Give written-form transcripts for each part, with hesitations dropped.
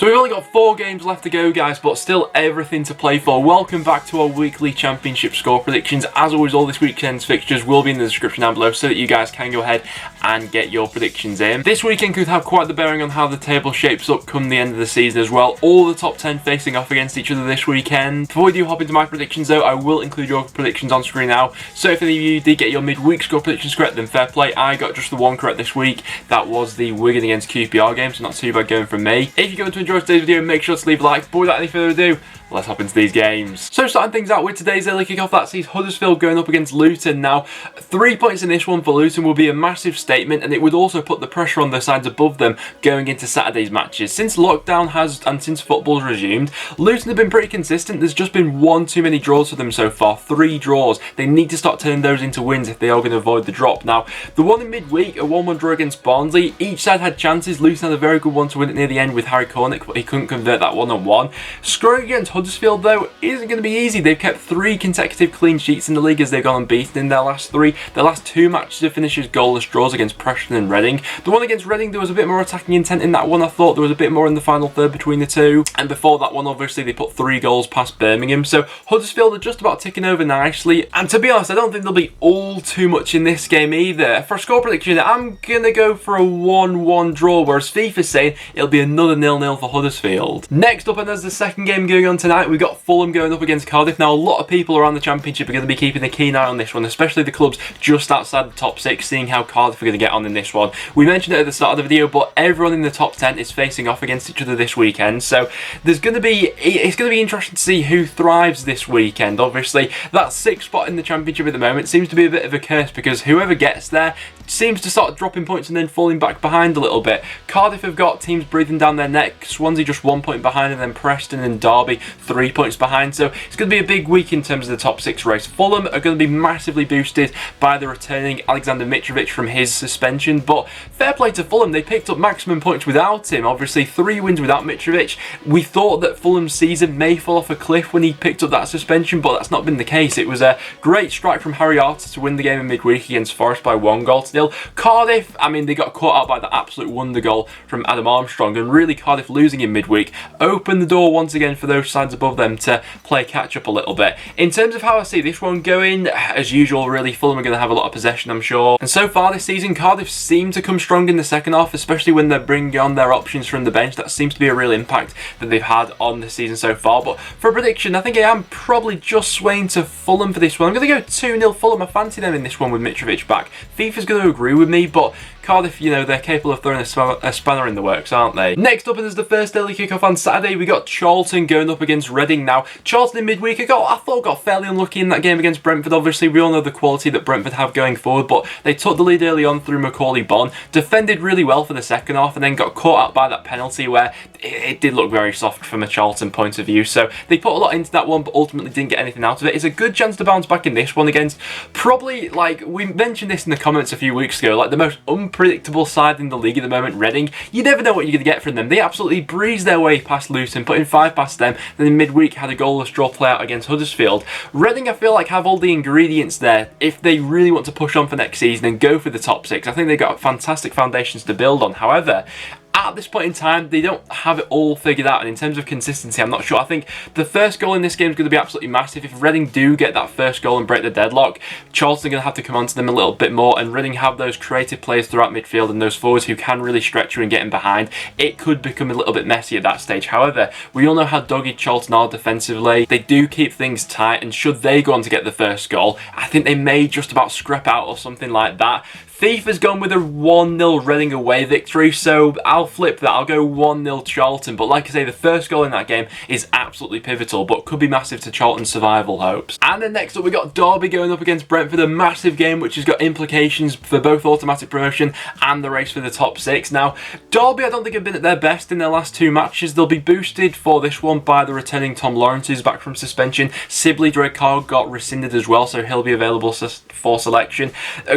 So we've only got 4 games left to go, guys, but still everything to play for. Welcome back to our weekly championship score predictions. As always, all this weekend's fixtures will be in the description down below so that you guys can go ahead and get your predictions in. This weekend could have quite the bearing on how the table shapes up come the end of the season as well. All the top 10 facing off against each other this weekend. Before we do hop into my predictions though, I will include your predictions on screen now. So if any of you did get your midweek score predictions correct, then fair play. I got just the one correct this week. That was the Wigan against QPR game, so not too bad going from me. If you're going to enjoy today's video, make sure to leave a like. But without any further ado, let's hop into these games. So starting things out with today's early kickoff, that sees Huddersfield going up against Luton. Now, 3 points in this one for Luton will be a massive statement, and it would also put the pressure on the sides above them going into Saturday's matches. Since lockdown has, and since football's resumed, Luton have been pretty consistent. There's just been one too many draws for them so far, 3 draws. They need to start turning those into wins if they are going to avoid the drop. Now, the one in midweek, a 1-1 draw against Barnsley, each side had chances. Luton had a very good one to win it near the end with Harry Cornick, but he couldn't convert that one-on-one. Scoring against Huddersfield though isn't going to be easy. They've kept 3 consecutive clean sheets in the league as they've gone unbeaten in their last 3. Their last 2 matches have finished as goalless draws against Preston and Reading. The one against Reading, there was a bit more attacking intent in that one. I thought there was a bit more in the final third between the two, and before that one obviously they put 3 goals past Birmingham. So Huddersfield are just about ticking over nicely, and to be honest I don't think there'll be all too much in this game either. For a score prediction I'm going to go for a 1-1 draw, whereas FIFA's saying it'll be another 0-0 for Huddersfield. Next up, and as the second game going on tonight, we've got Fulham going up against Cardiff. Now, a lot of people around the Championship are going to be keeping a keen eye on this one, especially the clubs just outside the top 6, seeing how Cardiff are going to get on in this one. We mentioned it at the start of the video, but everyone in the top 10 is facing off against each other this weekend, so it's going to be interesting to see who thrives this weekend. Obviously, that 6th spot in the Championship at the moment seems to be a bit of a curse because whoever gets there seems to start dropping points and then falling back behind a little bit. Cardiff have got teams breathing down their neck, Swansea just 1 point behind, and then Preston and Derby 3 points behind, so it's going to be a big week in terms of the top 6 race. Fulham are going to be massively boosted by the returning Alexander Mitrovic from his suspension, but fair play to Fulham, they picked up maximum points without him. Obviously 3 wins without Mitrovic. We thought that Fulham's season may fall off a cliff when he picked up that suspension, but that's not been the case. It was a great strike from Harry Arter to win the game in midweek against Forest by 1-0. Cardiff, I mean, they got caught out by the absolute wonder goal from Adam Armstrong, and really Cardiff losing in midweek opened the door once again for those sides above them to play catch up a little bit. In terms of how I see this one going, as usual really, Fulham are going to have a lot of possession, I'm sure. And so far this season, Cardiff seem to come strong in the second half, especially when they're bringing on their options from the bench. That seems to be a real impact that they've had on the season so far. But for a prediction, I think I am probably just swaying to Fulham for this one. I'm going to go 2-0 Fulham. I fancy them in this one with Mitrovic back. FIFA's going to agree with me, but Cardiff, you know, they're capable of throwing a spanner in the works, aren't they? Next up, and as the first early kickoff on Saturday, we got Charlton going up against Reading. Now, Charlton in midweek, I thought got fairly unlucky in that game against Brentford. Obviously, we all know the quality that Brentford have going forward, but they took the lead early on through Macaulay Bonne, defended really well for the second half, and then got caught out by that penalty where it did look very soft from a Charlton point of view. So they put a lot into that one, but ultimately didn't get anything out of it. It's a good chance to bounce back in this one against probably, like we mentioned this in the comments a few weeks ago, like the most unpredictable side in the league at the moment, Reading. You never know what you're going to get from them. They absolutely breezed their way past Luton, putting 5 past them, then in midweek had a goalless draw play out against Huddersfield. Reading, I feel like, have all the ingredients there if they really want to push on for next season and go for the top 6. I think they've got fantastic foundations to build on. However, at this point in time, they don't have it all figured out, and in terms of consistency, I'm not sure. I think the first goal in this game is going to be absolutely massive. If Reading do get that first goal and break the deadlock, Charlton are going to have to come onto them a little bit more, and Reading have those creative players throughout midfield and those forwards who can really stretch you and get in behind. It could become a little bit messy at that stage. However, we all know how dogged Charlton are defensively. They do keep things tight, and should they go on to get the first goal, I think they may just about scrap out or something like that. FIFA's gone with a 1-0 Reading away victory, so I'll flip that. I'll go 1-0 Charlton, but like I say, the first goal in that game is absolutely pivotal, but could be massive to Charlton's survival hopes. And then next up, we got Derby going up against Brentford, a massive game which has got implications for both automatic promotion and the race for the top 6. Now, Derby I don't think have been at their best in their last 2 matches. They'll be boosted for this one by the returning Tom Lawrence, who's back from suspension. Sibley Drake got rescinded as well, so he'll be available for selection.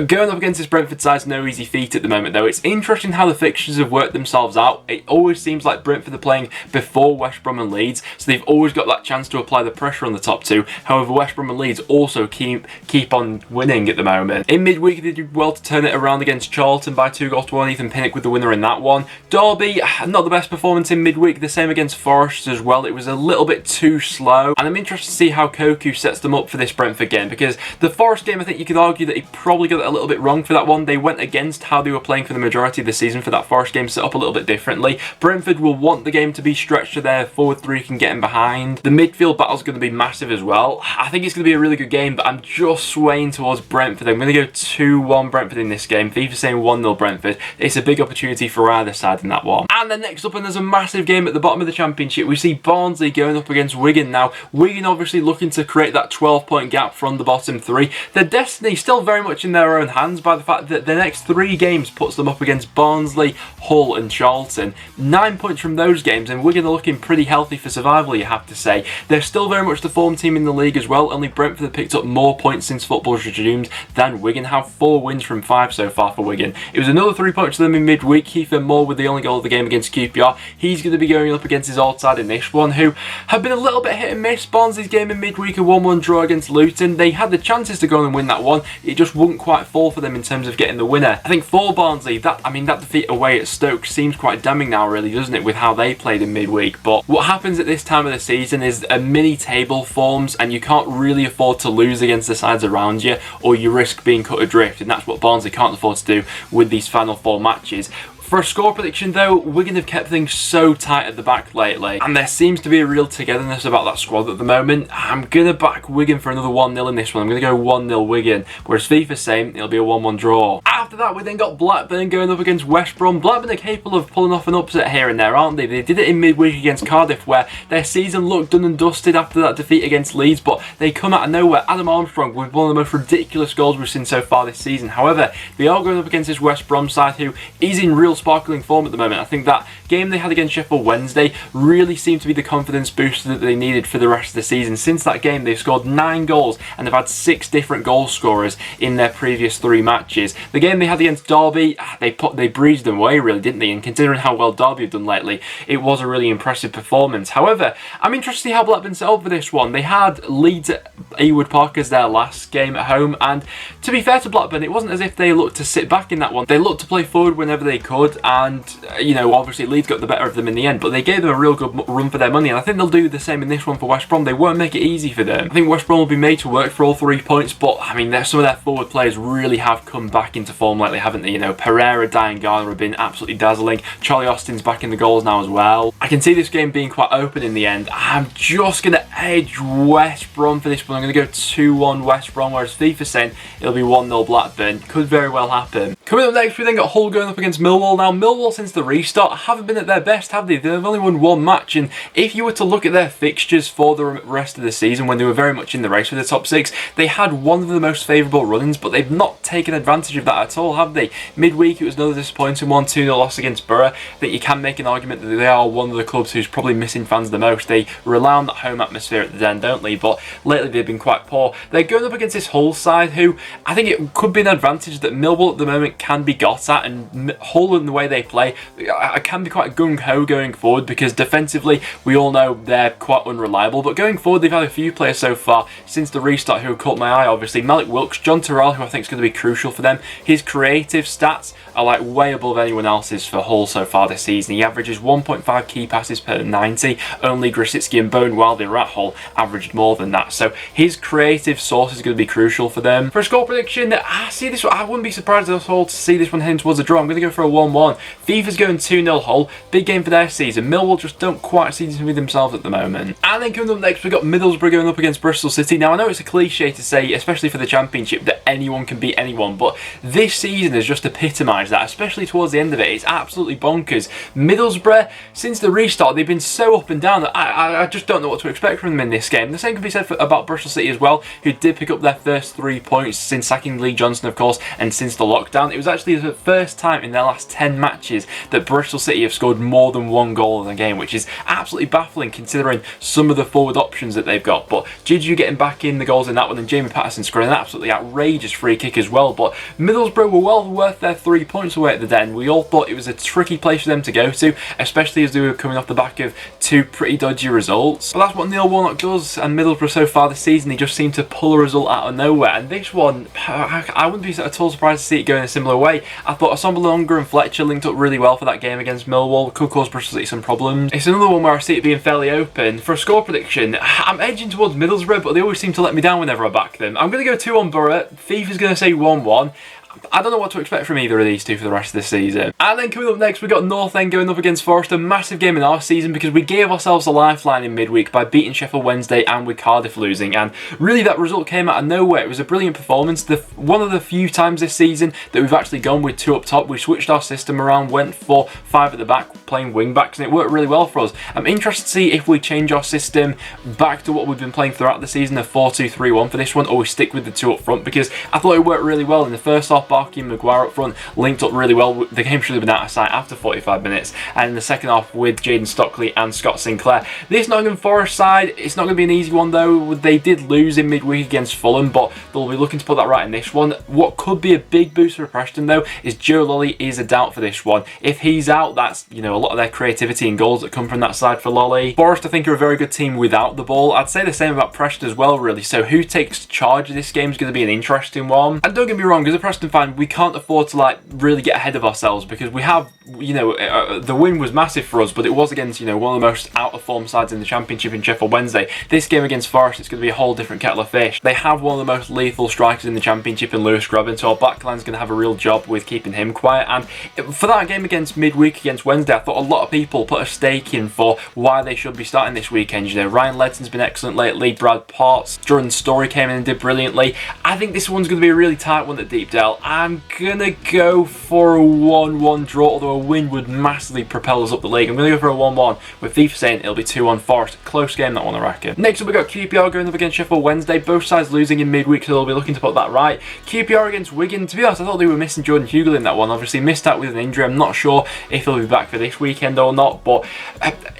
Going up against this Brentford Brentford side's no easy feat at the moment though. It's interesting how the fixtures have worked themselves out. It always seems like Brentford are playing before West Brom and Leeds, so they've always got that chance to apply the pressure on the top two. However, West Brom and Leeds also keep on winning at the moment. In midweek, they did well to turn it around against Charlton by 2-1. Ethan Pinnock with the winner in that one. Derby, not the best performance in midweek. The same against Forest as well. It was a little bit too slow, and I'm interested to see how Koku sets them up for this Brentford game, because the Forest game, I think you could argue that he probably got it a little bit wrong for that one. They went against how they were playing for the majority of the season for that Forest game, set up a little bit differently. Brentford will want the game to be stretched to their forward three can get in behind. The midfield battle's going to be massive as well. I think it's going to be a really good game, but I'm just swaying towards Brentford. I'm going to go 2-1 Brentford in this game. FIFA saying 1-0 Brentford. It's a big opportunity for either side in that one. And then next up, and there's a massive game at the bottom of the Championship, we see Barnsley going up against Wigan. Now, Wigan obviously looking to create that 12-point gap from the bottom three. Their destiny still very much in their own hands by the fact that the next 3 games puts them up against Barnsley, Hull and Charlton. 9 points from those games, and Wigan are looking pretty healthy for survival, you have to say. They're still very much the form team in the league as well. Only Brentford have picked up more points since football's resumed than Wigan have. 4 wins from 5 so far for Wigan. It was another 3 points to them in midweek. Kiefer Moore with the only goal of the game against QPR. He's going to be going up against his old side in this one, who have been a little bit hit and miss. Barnsley's game in midweek, a 1-1 draw against Luton. They had the chances to go on and win that one. It just wouldn't quite fall for them in terms of getting the winner. I think for Barnsley, that defeat away at Stoke seems quite damning now, really, doesn't it, with how they played in midweek. But what happens at this time of the season is a mini table forms, and you can't really afford to lose against the sides around you, or you risk being cut adrift, and that's what Barnsley can't afford to do with these final 4 matches. For a score prediction though, Wigan have kept things so tight at the back lately, and there seems to be a real togetherness about that squad at the moment. I'm going to back Wigan for another 1-0 in this one. I'm going to go 1-0 Wigan, whereas FIFA's saying it'll be a 1-1 draw. After that, we then got Blackburn going up against West Brom. Blackburn are capable of pulling off an upset here and there, aren't they? They did it in midweek against Cardiff, where their season looked done and dusted after that defeat against Leeds, but they come out of nowhere. Adam Armstrong with one of the most ridiculous goals we've seen so far this season. However, they are going up against this West Brom side who is in real sparkling form at the moment. I think that game they had against Sheffield Wednesday really seemed to be the confidence booster that they needed for the rest of the season. Since that game, they've scored 9 goals and they've had 6 different goal scorers in their previous 3 matches. The game they had against Derby, they breezed them away, really, didn't they? And considering how well Derby have done lately, it was a really impressive performance. However, I'm interested to see how Blackburn set up for this one. They had Leeds at Ewood Park as their last game at home, and to be fair to Blackburn, it wasn't as if they looked to sit back in that one. They looked to play forward whenever they could, and you know, obviously Leeds got the better of them in the end, but they gave them a real good run for their money, and I think they'll do the same in this one for West Brom. They won't make it easy for them. I think West Brom will be made to work for all 3 points, but I mean, some of their forward players really have come back into form lately, haven't they? You know, Pereira, Diangana have been absolutely dazzling. Charlie Austin's back in the goals now as well. I can see this game being quite open in the end. I'm just going to edge West Brom for this one. I'm going to go 2-1 West Brom, whereas FIFA's saying it'll be 1-0 Blackburn. Could very well happen. Coming up next, we then got Hull going up against Millwall. Now, Millwall, since the restart, haven't been at their best, have they? They've only won 1 match, and if you were to look at their fixtures for the rest of the season, when they were very much in the race for the top 6, they had one of the most favourable run-ins, but they've not taken advantage of that at all, have they? Midweek, it was another disappointing 1-2-0 loss against Borough. I think you can make an argument that they are one of the clubs who's probably missing fans the most. They rely on that home atmosphere at the Den, don't they? But lately they've been quite poor. They're going up against this Hull side who I think it could be an advantage that Millwall at the moment can be got at, and Hull in the way they play can be quite gung-ho going forward, because defensively we all know they're quite unreliable, but going forward they've had a few players so far since the restart who have caught my eye. Obviously Malik Wilkes, John Terrell, who I think is going to be crucial for them. His creative stats are like way above anyone else's for Hull so far this season. He averages 1.5 key passes per 90. Only Grosicki and Bone, while they were at Hull, averaged more than that. So his creative source is going to be crucial for them. For a score prediction, I see this one. I wouldn't be surprised at all to see this one heading towards a draw. I'm going to go for a 1-1. FIFA's going 2-0 Hull. Big game for their season. Millwall just don't quite seem to be themselves at the moment. And then coming up next, we've got Middlesbrough going up against Bristol City. Now, I know it's a cliche to say, especially for the Championship, that anyone can beat anyone, but this season has just epitomised that, especially towards the end of it. It's absolutely bonkers. Middlesbrough, since the restart, they've been so up and down that I just don't know what to expect from them in this game. The same can be said about Bristol City as well, who did pick up their first 3 points since sacking Lee Johnson, of course, and since the lockdown. It was actually the first time in their last 10 matches that Bristol City have scored more than 1 goal in a game, which is absolutely baffling considering some of the forward options that they've got. But Juju getting back in the goals in that one, and Jamie Patterson scoring an absolutely outrageous outrageous free kick as well. But Middlesbrough were well worth their 3 points away at the Den. We all thought it was a tricky place for them to go to, especially as they were coming off the back of 2 pretty dodgy results. But that's what Neil Warnock does, and Middlesbrough so far this season, he just seemed to pull a result out of nowhere. And this one, I wouldn't be at all surprised to see it go in a similar way. I thought Assombalonga and Fletcher linked up really well for that game against Millwall. Could cause Bristol City some problems. It's another one where I see it being fairly open. For a score prediction, I'm edging towards Middlesbrough, but they always seem to let me down whenever I back them. I'm going to go 2-1 Borough. FIFA's going to say 1-1. I don't know what to expect from either of these two for the rest of this season. And then coming up next, we got North End going up against Forest. A massive game in our season because we gave ourselves a lifeline in midweek by beating Sheffield Wednesday and with Cardiff losing. And really that result came out of nowhere. It was a brilliant performance. One of the few times this season that we've actually gone with 2 up top. We switched our system around, went for 5 at the back, playing wing backs, and it worked really well for us. I'm interested to see if we change our system back to what we've been playing throughout the season, a 4-2-3-1 for this one, or we stick with the 2 up front, because I thought it worked really well in the first half. Barkey and Maguire up front linked up really well. The game should have been out of sight after 45 minutes, and in the second half with Jayden Stockley and Scott Sinclair. This Nottingham Forest side, it's not going to be an easy one though. They did lose in midweek against Fulham, but they'll be looking to put that right in this one. What could be a big boost for Preston though is Joe Lolly is a doubt for this one. If he's out, that's, you know, a lot of their creativity and goals that come from that side for Lolly. Forest, I think, are a very good team without the ball. I'd say the same about Preston as well, really. So who takes charge of this game is going to be an interesting one. And don't get me wrong, as a Preston fan, we can't afford to like really get ahead of ourselves, because we have, you know, the win was massive for us, but it was against, you know, one of the most out of form sides in the Championship in Sheffield Wednesday. This game against Forest, it's going to be a whole different kettle of fish. They have one of the most lethal strikers in the Championship in Lewis Grobban, so our backline's going to have a real job with keeping him quiet. And for that game against midweek against Wednesday, I thought a lot of people put a stake in for why they should be starting this weekend. You know, Ryan Ledton's been excellent lately, Brad Potts, Jordan Story came in and did brilliantly. I think this one's going to be a really tight one at Deepdale. I'm going to go for a 1-1 draw, although a win would massively propel us up the league. I'm going to go for a 1-1 with FIFA saying it'll be 2-1 Forest. Close game, that one, I reckon. Next up, we got QPR going up against Sheffield Wednesday. Both sides losing in midweek, so they'll be looking to put that right. QPR against Wigan. To be honest, I thought they were missing Jordan Hugill in that one. Obviously missed out with an injury. I'm not sure if he'll be back for this weekend or not, but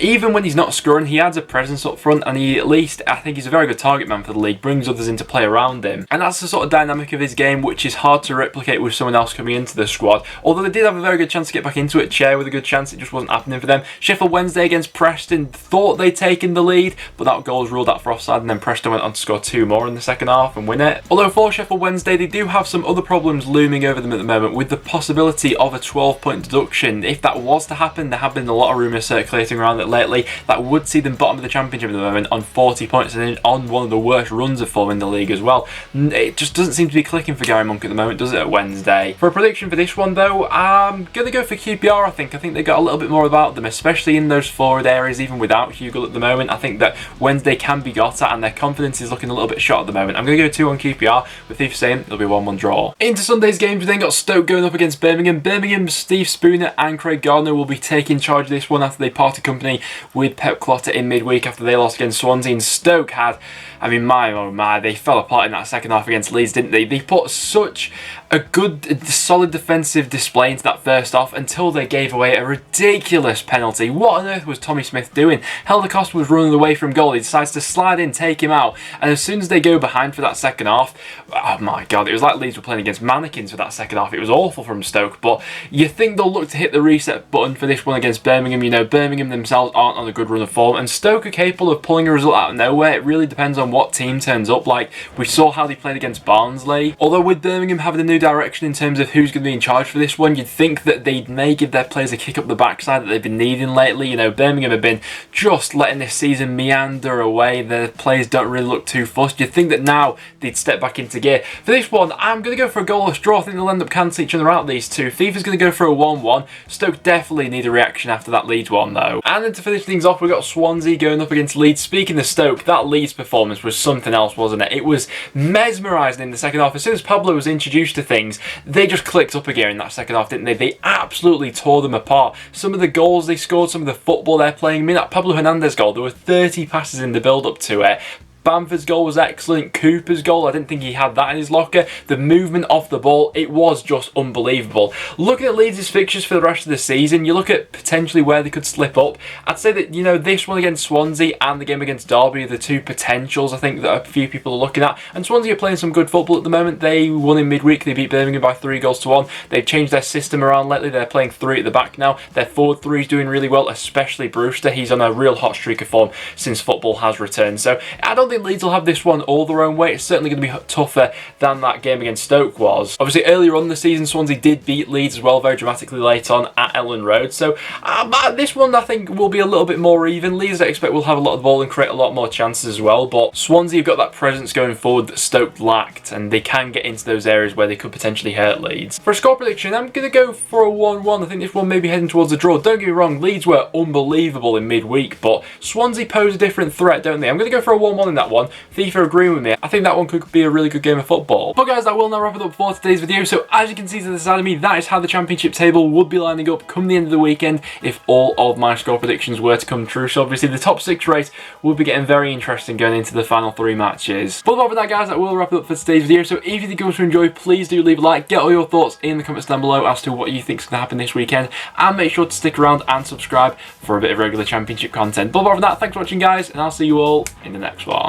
even when he's not scoring, he adds a presence up front, and he, at least, I think he's a very good target man for the league, brings others into play around him. And that's the sort of dynamic of his game, which is hard to replicate with someone else coming into the squad. Although they did have a very good chance to get back into it. Chair with a good chance, it just wasn't happening for them. Sheffield Wednesday against Preston, thought they'd taken the lead, but that goal was ruled out for offside, and then Preston went on to score 2 more in the second half and win it. Although for Sheffield Wednesday, they do have some other problems looming over them at the moment, with the possibility of a 12-point deduction. If that was to happen, there have been a lot of rumours circulating around it lately, that would see them bottom of the Championship at the moment on 40 points, and on one of the worst runs of form in the league as well. It just doesn't seem to be clicking for Gary Monk at the moment, does it, at Wednesday? For a prediction for this one though, I'm going to go for QPR. I think they got a little bit more about them, especially in those forward areas, even without Hugill at the moment. I think that Wednesday can be got at, and their confidence is looking a little bit shot at the moment. I'm going to go 2-1 QPR, with FIFA saying it'll be a 1-1 draw. Into Sunday's games, we then got Stoke going up against Birmingham. Birmingham's Steve Spooner and Craig Gardner will be taking charge of this one after they parted company with Pep Clotter in midweek after they lost against Swansea. And Stoke had, I mean, my oh my, they fell apart in that second half against Leeds, didn't they? They put such a good, solid defensive display into that first half until they gave away a ridiculous penalty. What on earth was Tommy Smith doing? Helder-Costa was running away from goal. He decides to slide in, take him out, and as soon as they go behind for that second half, oh my god, it was like Leeds were playing against mannequins for that second half. It was awful from Stoke, but you think they'll look to hit the reset button for this one against Birmingham. You know, Birmingham themselves aren't on a good run of form, and Stoke are capable of pulling a result out of nowhere. It really depends on what team turns up. Like, we saw how they played against Barnsley. Although with Birmingham having a new direction in terms of who's going to be in charge for this one, you'd think that they may give their players a kick up the backside that they've been needing lately. You know, Birmingham have been just letting this season meander away. The players don't really look too fussed. You'd think that now they'd step back into gear. For this one, I'm going to go for a goalless draw. I think they'll end up cancelling each other out, these two. FIFA's going to go for a 1-1. Stoke definitely need a reaction after that Leeds one though. And then to finish things off, we've got Swansea going up against Leeds. Speaking of Stoke, that Leeds performance was something else, wasn't it? It was mesmerising in the second half. As soon as Pablo was introduced to things, they just clicked up again in that second half, didn't they? They absolutely tore them apart. Some of the goals they scored, some of the football they're playing. I mean, that Pablo Hernandez goal, there were 30 passes in the build-up to it. Bamford's goal was excellent. Cooper's goal, I didn't think he had that in his locker. The movement off the ball, it was just unbelievable. Looking at Leeds' fixtures for the rest of the season, you look at potentially where they could slip up. I'd say that, you know, this one against Swansea and the game against Derby are the two potentials I think that a few people are looking at. And Swansea are playing some good football at the moment. They won in midweek. They beat Birmingham by 3-1. They've changed their system around lately. They're playing 3 at the back now. Their forward 3 is doing really well, especially Brewster. He's on a real hot streak of form since football has returned. So I don't think Leeds will have this one all their own way. It's certainly going to be tougher than that game against Stoke was. Obviously, earlier on in the season, Swansea did beat Leeds as well, very dramatically late on at Ellen Road. So this one, I think, will be a little bit more even. Leeds, I expect, will have a lot of the ball and create a lot more chances as well. But Swansea have got that presence going forward that Stoke lacked, and they can get into those areas where they could potentially hurt Leeds. For a score prediction, I'm going to go for a 1-1. I think this one may be heading towards a draw. Don't get me wrong, Leeds were unbelievable in midweek, but Swansea pose a different threat, don't they? I'm going to go for a 1-1 in that one. FIFA agreeing with me. I think that one could be a really good game of football. But guys, that will now wrap it up for today's video. So as you can see to the side of me, that is how the championship table would be lining up come the end of the weekend if all of my score predictions were to come true. So obviously the top 6 race will be getting very interesting going into the final 3 matches. But other than that, guys, that will wrap it up for today's video. So if you think you want to enjoy, please do leave a like, get all your thoughts in the comments down below as to what you think is going to happen this weekend, and make sure to stick around and subscribe for a bit of regular championship content. But other than that, thanks for watching, guys, and I'll see you all in the next one.